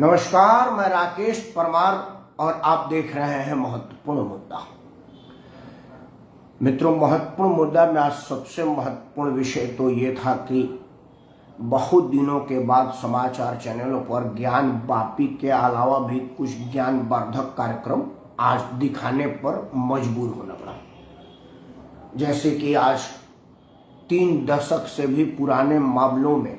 नमस्कार, मैं राकेश परमार और आप देख रहे हैं महत्वपूर्ण मुद्दा। मित्रों, महत्वपूर्ण मुद्दा में आज सबसे महत्वपूर्ण विषय तो ये था कि बहुत दिनों के बाद समाचार चैनलों पर ज्ञान वापी के अलावा भी कुछ ज्ञानवर्धक कार्यक्रम आज दिखाने पर मजबूर होना पड़ा। जैसे कि आज 3 दशक से भी पुराने मामलों में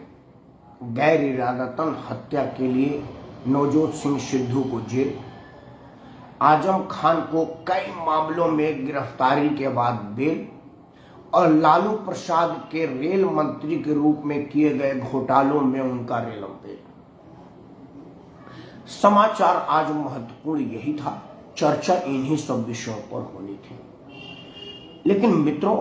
गैर इरादतन हत्या के लिए नवजोत सिंह सिद्धू को जेल, आजम खान को कई मामलों में गिरफ्तारी के बाद बेल और लालू प्रसाद के रेल मंत्री के रूप में किए गए घोटालों में उनका रेलम बेल। समाचार आज महत्वपूर्ण यही था, चर्चा इन्हीं सब विषयों पर होनी थी। लेकिन मित्रों,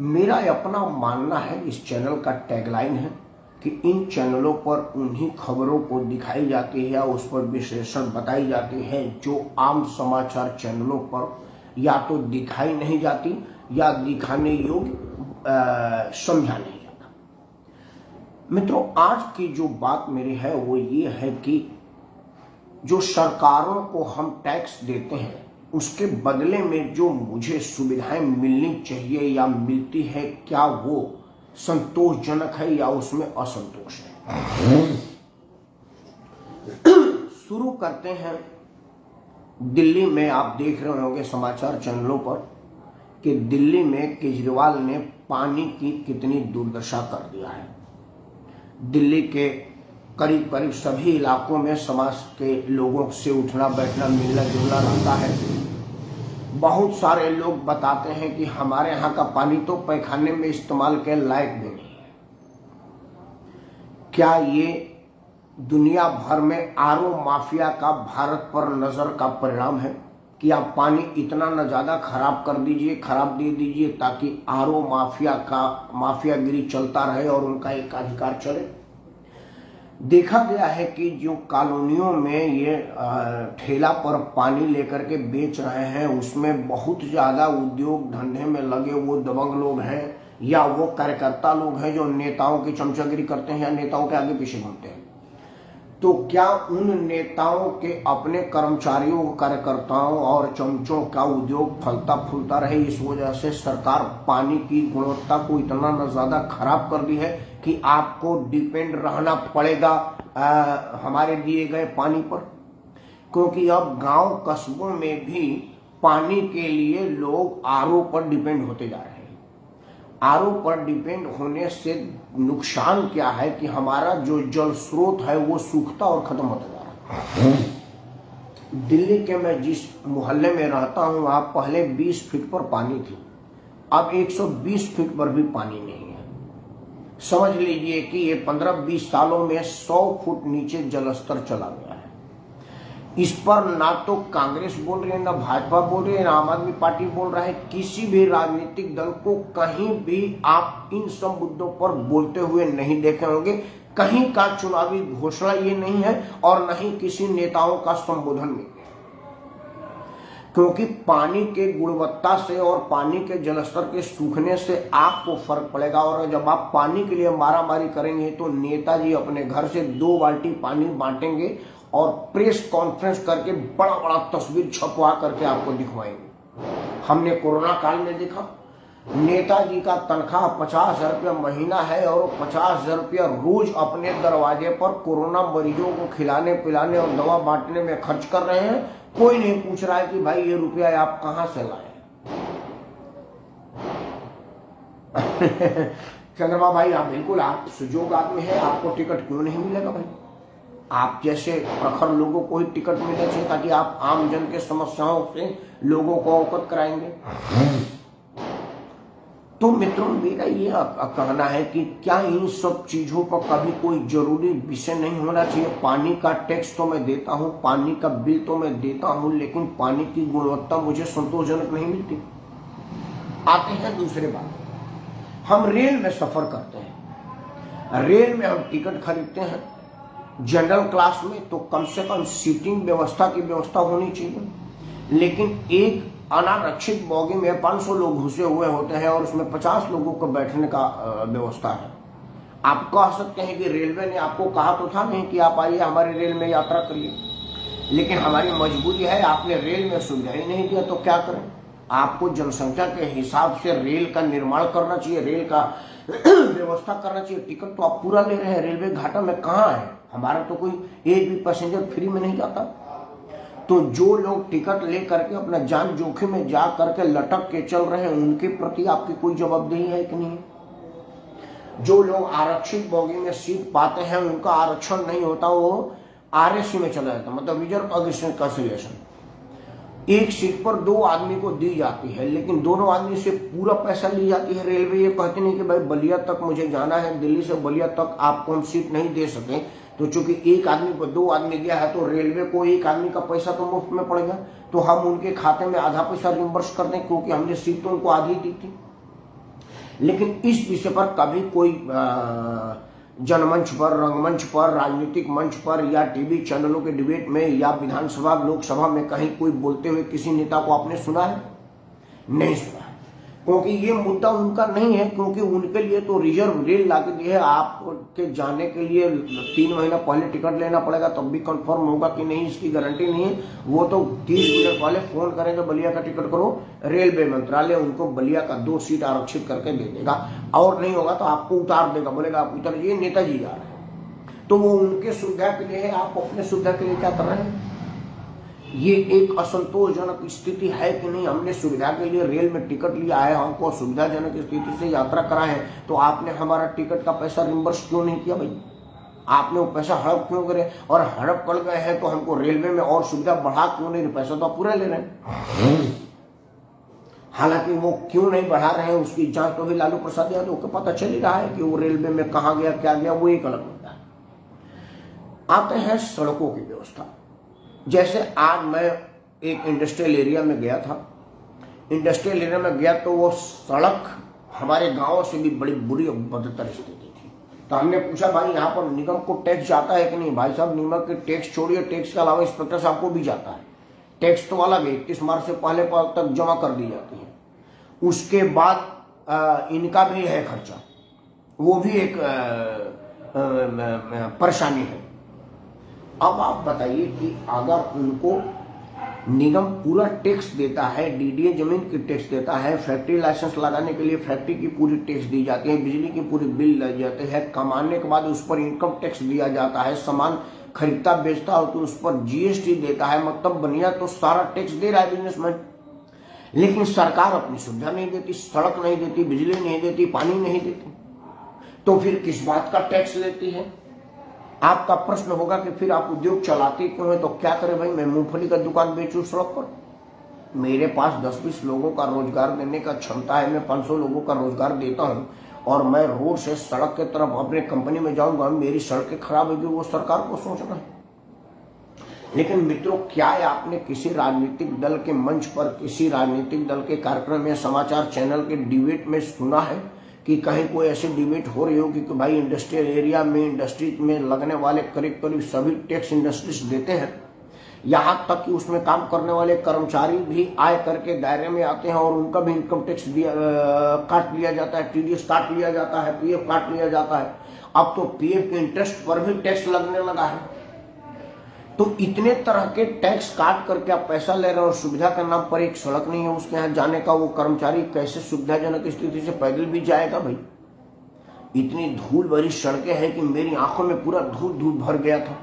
मेरा अपना मानना है, इस चैनल का टैगलाइन है कि इन चैनलों पर उन्हीं खबरों को दिखाई जाती है, उस पर विश्लेषण बताई जाती है जो आम समाचार चैनलों पर या तो दिखाई नहीं जाती या दिखाने योग्य समझा नहीं जाता। मित्रों, आज की जो बात मेरी है वो ये है कि जो सरकारों को हम टैक्स देते हैं उसके बदले में जो मुझे सुविधाएं मिलनी चाहिए या मिलती है, क्या वो संतोषजनक है या उसमें असंतोष है। शुरू करते हैं। दिल्ली में आप देख रहे होंगे समाचार चैनलों पर कि दिल्ली में केजरीवाल ने पानी की कितनी दुर्दशा कर दिया है। दिल्ली के करीब करीब सभी इलाकों में समाज के लोगों से उठना बैठना मिलना जुलना रहता है। बहुत सारे लोग बताते हैं कि हमारे यहाँ का पानी तो पैखाने में इस्तेमाल के लायक भी नहीं है। क्या ये दुनिया भर में आरओ माफिया का भारत पर नजर का परिणाम है कि आप पानी इतना न ज्यादा खराब कर दीजिए, खराब दे दीजिए ताकि आरओ माफिया का माफियागिरी चलता रहे और उनका एकाधिकार चले। देखा गया है कि जो कॉलोनियों में ये ठेला पर पानी लेकर के बेच रहे हैं उसमें बहुत ज्यादा उद्योग धंधे में लगे वो दबंग लोग हैं या वो कार्यकर्ता लोग हैं जो नेताओं की चमचागिरी करते हैं या नेताओं के आगे पीछे घूमते हैं। तो क्या उन नेताओं के अपने कर्मचारियों, कार्यकर्ताओं और चमचों का उद्योग फलता फूलता रहे, इस वजह से सरकार पानी की गुणवत्ता को इतना न ज्यादा खराब कर दी है कि आपको डिपेंड रहना पड़ेगा हमारे दिए गए पानी पर। क्योंकि अब गांव कस्बों में भी पानी के लिए लोग आरओ पर डिपेंड होते जा रहे हैं। आरओ पर डिपेंड होने से नुकसान क्या है कि हमारा जो जल स्रोत है वो सूखता और खत्म होता जा रहा है। दिल्ली के मैं जिस मोहल्ले में रहता हूं वहां पहले 20 फीट पर पानी थी, अब 120 फीट पर भी पानी नहीं है। समझ लीजिए कि ये 15-20 सालों में 100 फुट नीचे जलस्तर चला गया है। इस पर ना तो कांग्रेस बोल रही है, ना भाजपा बोल रही है, ना आम आदमी पार्टी बोल रहा है। किसी भी राजनीतिक दल को कहीं भी आप इन सब मुद्दों पर बोलते हुए नहीं देखे होंगे। कहीं का चुनावी घोषणा ये नहीं है और न ही किसी नेताओं का संबोधन में, क्योंकि पानी के गुणवत्ता से और पानी के जलस्तर के सूखने से आपको फर्क पड़ेगा। और जब आप पानी के लिए मारामारी करेंगे तो नेताजी अपने घर से 2 बाल्टी पानी बांटेंगे और प्रेस कॉन्फ्रेंस करके बड़ा बड़ा तस्वीर छपवा करके आपको दिखवाएंगे। हमने कोरोना काल में देखा, नेताजी का तनख्वाह 50,000 रुपया महीना है और 50,000 रुपया रोज अपने दरवाजे पर कोरोना मरीजों को खिलाने पिलाने और दवा बांटने में खर्च कर रहे हैं। कोई नहीं पूछ रहा है कि भाई ये रुपया आप कहां से लाए। चंद्रमा भाई, आप बिल्कुल आप सुजोग आदमी है, आपको टिकट क्यों नहीं मिलेगा भाई? आप जैसे प्रखर लोगों को ही टिकट मिलना चाहिए ताकि आप आम जन के समस्याओं से लोगों को अवगत कराएंगे। तो मित्रों, मेरा ये कहना है कि क्या इन सब चीजों पर कभी कोई जरूरी विषय नहीं होना चाहिए। पानी का टैक्स तो मैं देता हूं, पानी का बिल तो मैं देता हूं, लेकिन पानी की गुणवत्ता मुझे संतोषजनक नहीं मिलती। आते हैं दूसरे बात, हम रेल में सफर करते हैं, रेल में हम टिकट खरीदते हैं जनरल क्लास में, तो कम से कम सीटिंग व्यवस्था की व्यवस्था होनी चाहिए। लेकिन एक अनारक्षित बोगी में 500 लोग घुसे हुए होते हैं और उसमें 50 लोगों को बैठने का व्यवस्था है। आप कह सकते हैं कि रेलवे ने आपको कहा तो था नहीं कि आप आइए हमारी रेल में यात्रा करिए, लेकिन हमारी मजबूरी है, आपने रेल में सुविधा ही नहीं दिया तो क्या करें। आपको जनसंख्या के हिसाब से रेल का निर्माण करना चाहिए, रेल का व्यवस्था करना चाहिए। टिकट तो आप पूरा ले रहे हैं, रेलवे घाटा में कहाँ है? हमारा तो कोई एक भी पैसेंजर फ्री में नहीं जाता। तो जो लोग टिकट ले करके अपना जान जोखिम में जा करके लटक के चल रहे हैं, उनके प्रति आपकी कोई जवाबदेही है कि नहीं? जो लोग आरक्षित बोगी में सीट पाते हैं, उनका आरक्षण नहीं होता, वो आरएसी में चला जाता, मतलब रिजर्व अग्रेशन कंसिलिएशन। एक सीट पर 2 आदमी को दी जाती है, लेकिन दोनों आदमी से पूरा पैसा ली जाती है। रेलवे ये कहती नहीं कि भाई बलिया तक मुझे जाना है, दिल्ली से बलिया तक आपको हम सीट नहीं दे सके, तो चूंकि एक आदमी को 2 आदमी दिया है तो रेलवे को एक आदमी का पैसा तो मुफ्त में पड़ेगा, तो हम उनके खाते में आधा पैसा रिम्बर्स कर दें, क्योंकि हमने सीट तो उनको आधी दी थी। लेकिन इस विषय पर कभी कोई जनमंच पर, रंगमंच पर, राजनीतिक मंच पर या टीवी चैनलों के डिबेट में या विधानसभा लोकसभा में कहीं कोई बोलते हुए किसी नेता को आपने सुना है? नहीं सुना है, क्योंकि ये मुद्दा उनका नहीं है। क्योंकि उनके लिए तो रिजर्व रेल ला के दी है। आपके जाने के लिए 3 महीना पहले टिकट लेना पड़ेगा, तब भी कंफर्म होगा कि नहीं इसकी गारंटी नहीं है। वो तो 30 मिनट पहले फोन करेंगे बलिया का टिकट करो, रेलवे मंत्रालय उनको बलिया का 2 सीट आरक्षित करके दे देगा, और नहीं होगा तो आपको उतार देगा, बोलेगा आप उतर जाइए, नेताजी जा रहे हैं। तो वो उनके सुविधा के लिए है, आप अपने सुविधा के लिए क्या कर रहे हैं? ये एक असंतोषजनक स्थिति है कि नहीं? हमने सुविधा के लिए रेल में टिकट लिया है, हमको सुविधाजनक स्थिति से यात्रा करा है, तो आपने हमारा टिकट का पैसा रिम्बर्स क्यों नहीं किया भाई? आपने वो पैसा हड़प क्यों करे? और हड़प कर गए हैं तो हमको रेलवे में और सुविधा बढ़ा क्यों नहीं? पैसा तो आप पूरा ले रहे हैं। हालांकि वो क्यों नहीं बढ़ा रहे हैं उसकी जांच तो भी लालू प्रसाद यादव को पता चल ही रहा है कि वो रेलवे में कहाँ गया, क्या गया, वो एक अलग मुद्दा है। आते हैं सड़कों की व्यवस्था। जैसे आज मैं एक इंडस्ट्रियल एरिया में गया था, इंडस्ट्रियल एरिया में गया तो वो सड़क हमारे गांव से भी बड़ी बुरी और बदतर स्थिति थी। तो हमने पूछा भाई यहाँ पर निगम को टैक्स जाता है कि नहीं? भाई साहब निगम के टैक्स छोड़िए, टैक्स के अलावा इंस्पेक्टर साहब को भी जाता है। टैक्स तो अलग है, 31 मार्च से पहले तक जमा कर दी जाती है। उसके बाद इनका भी है खर्चा, वो भी एक परेशानी है। अब आप बताइए कि अगर उनको निगम पूरा टैक्स देता है, डीडीए जमीन की टैक्स देता है, फैक्ट्री लाइसेंस लगाने के लिए फैक्ट्री की पूरी टैक्स दी जाती है, बिजली की पूरी बिल दी जाती है, कमाने के बाद उस पर इनकम टैक्स दिया जाता है, सामान खरीदता बेचता हो तो उस पर जीएसटी देता है, मतलब बनिया तो सारा टैक्स दे रहा है बिजनेसमैन। लेकिन सरकार अपनी सुविधा नहीं देती, सड़क नहीं देती, बिजली नहीं देती, पानी नहीं देती, तो फिर किस बात का टैक्स लेती है? आपका प्रश्न होगा कि फिर आप उद्योग चलाते क्यों है? तो क्या करें भाई, मैं मूंगफली का दुकान बेचूं सड़क पर? मेरे पास 10-20 लोगों का रोजगार देने का क्षमता है, मैं 500 लोगों का रोजगार देता हूं, और मैं रोड से सड़क की तरफ अपने कंपनी में जाऊंगा, मेरी सड़कें खराब होगी, वो सरकार को सोचना है। लेकिन मित्रों, क्या आपने किसी राजनीतिक दल के मंच पर, किसी राजनीतिक दल के कार्यक्रम या समाचार चैनल के डिबेट में सुना है कि कहीं कोई ऐसी डिबेट हो रही हो कि भाई इंडस्ट्रियल एरिया में, इंडस्ट्रीज में लगने वाले करीब करीब सभी टैक्स इंडस्ट्रीज देते हैं, यहाँ तक कि उसमें काम करने वाले कर्मचारी भी आय कर के दायरे में आते हैं और उनका भी इनकम टैक्स काट लिया जाता है, टीडीएस काट लिया जाता है, पीएफ काट लिया जाता है। अब तो पीएफ के इंटरेस्ट पर भी टैक्स लगने लगा है। तो इतने तरह के टैक्स काट करके आप पैसा ले रहे हो और सुविधा के नाम पर एक सड़क नहीं है उसके यहाँ जाने का, वो कर्मचारी कैसे सुविधाजनक स्थिति से पैदल भी जाएगा भाई? इतनी धूल भरी सड़कें हैं कि मेरी आंखों में पूरा धूल भर गया था।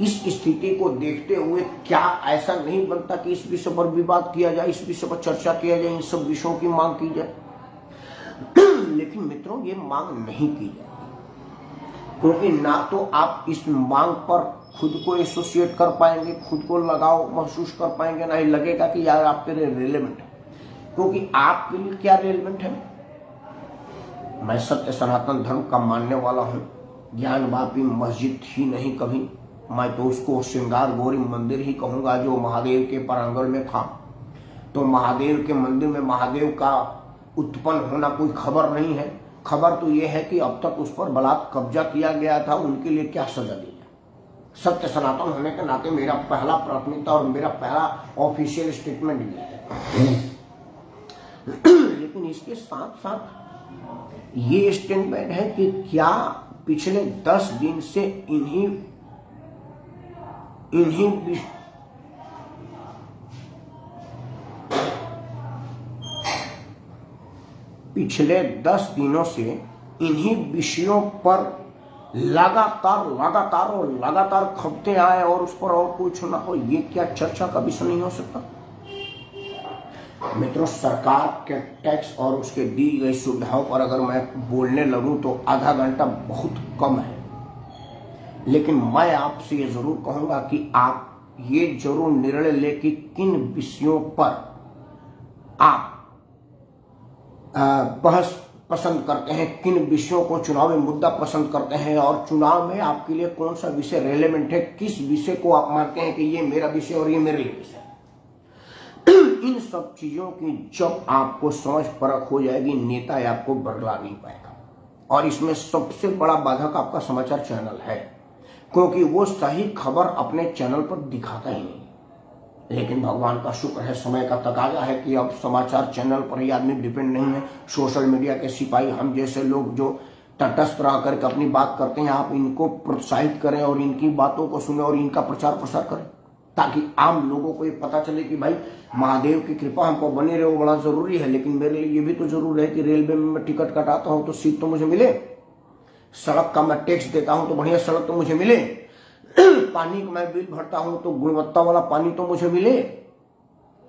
इस स्थिति को देखते हुए क्या ऐसा नहीं बनता कि इस विषय पर विवाद किया जाए, इस विषय पर चर्चा किया जाए, इन सब विषयों की मांग की जाए? लेकिन मित्रों, ये मांग नहीं की जाएगी, क्योंकि ना तो आप इस मांग पर खुद को एसोसिएट कर पाएंगे, खुद को लगाव महसूस कर पाएंगे, ना ही लगेगा कि यार आपके लिए रेलेवेंट है। क्योंकि आपके लिए क्या रेलेवेंट है? मैं सत्य सनातन धर्म का मानने वाला हूं, ज्ञानवापी मस्जिद ही नहीं कभी, मैं तो उसको श्रृंगार गौरी मंदिर ही कहूंगा, जो महादेव के प्रांगण में था। तो महादेव के मंदिर में महादेव का उत्पन्न होना कोई खबर नहीं है। खबर तो यह है कि अब तक उस पर बलात् कब्जा किया गया था, उनके लिए क्या सजा दी जाए। सत्य सनातन होने के नाते मेरा पहला प्राथमिकता और मेरा पहला ऑफिशियल स्टेटमेंट ये है। लेकिन इसके साथ साथ ये स्टेटमेंट है कि क्या पिछले 10 दिन से इन्हीं पिछले 10 दिनों से इन्हीं विषयों पर लगातार खपते आए और उस पर और कुछ ना हो, ये क्या चर्चा का विषय नहीं हो सकता? मित्रों, सरकार के टैक्स और उसके दी गई सुविधाओं पर अगर मैं बोलने लगूं तो आधा घंटा बहुत कम है, लेकिन मैं आपसे ये जरूर कहूंगा कि आप ये जरूर निर्णय लें कि किन विषयों पर आप बहस पसंद करते हैं, किन विषयों को चुनावी मुद्दा पसंद करते हैं और चुनाव में आपके लिए कौन सा विषय रेलेवेंट है, किस विषय को आप मानते हैं कि ये मेरा विषय और ये मेरे लिए विषय। इन सब चीजों की जब आपको समझ परख हो जाएगी, नेता आपको बरगला नहीं पाएगा। और इसमें सबसे बड़ा बाधक आपका समाचार चैनल है, क्योंकि वो सही खबर अपने चैनल पर दिखाता ही नहीं। लेकिन भगवान का शुक्र है, समय का तकाजा है कि अब समाचार चैनल पर ही आदमी डिपेंड नहीं है। सोशल मीडिया के सिपाही हम जैसे लोग जो तटस्थ रह करके अपनी बात करते हैं, आप इनको प्रोत्साहित करें और इनकी बातों को सुने और इनका प्रचार प्रसार करें, ताकि आम लोगों को ये पता चले कि भाई महादेव की कृपा हमको बनी रहे, वो बड़ा जरूरी है। लेकिन मेरे लिए ये भी तो जरूरी है कि रेलवे में मैं टिकट कटाता हूं तो सीट तो मुझे मिले, सड़क का मैं टैक्स देता हूं तो बढ़िया सड़क तो मुझे मिले, पानी का मैं बिल भरता हूं तो गुणवत्ता वाला पानी तो मुझे मिले।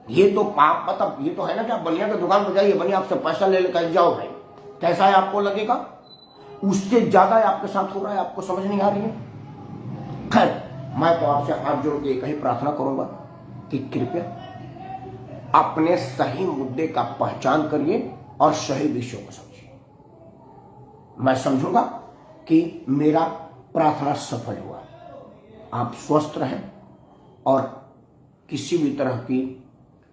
ये तो पाप, मतलब ये तो है ना कि आप बनिया की दुकान पर जाइए, बनिया आपसे पैसा ले लेकर जाओ भाई, कैसा है आपको लगेगा? उससे ज्यादा आपके साथ हो रहा है, आपको समझ नहीं आ रही है। खैर, मैं तो आपसे हाथ जोड़ के एक ही प्रार्थना करूंगा कि कृपया अपने सही मुद्दे का पहचान करिए और सही विषयों को समझिए। मैं समझूंगा कि मेरा प्रार्थना सफल हुआ। आप स्वस्थ रहें और किसी भी तरह की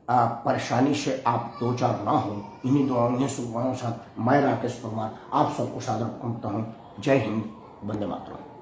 परेशानी से आप दो चार ना हो। इन्हीं दुआओं, इन्हीं शुभकामनाओं के साथ मैं राकेश परमार आप सबको सादर करता हूं। जय हिंद, वंदे मातरम।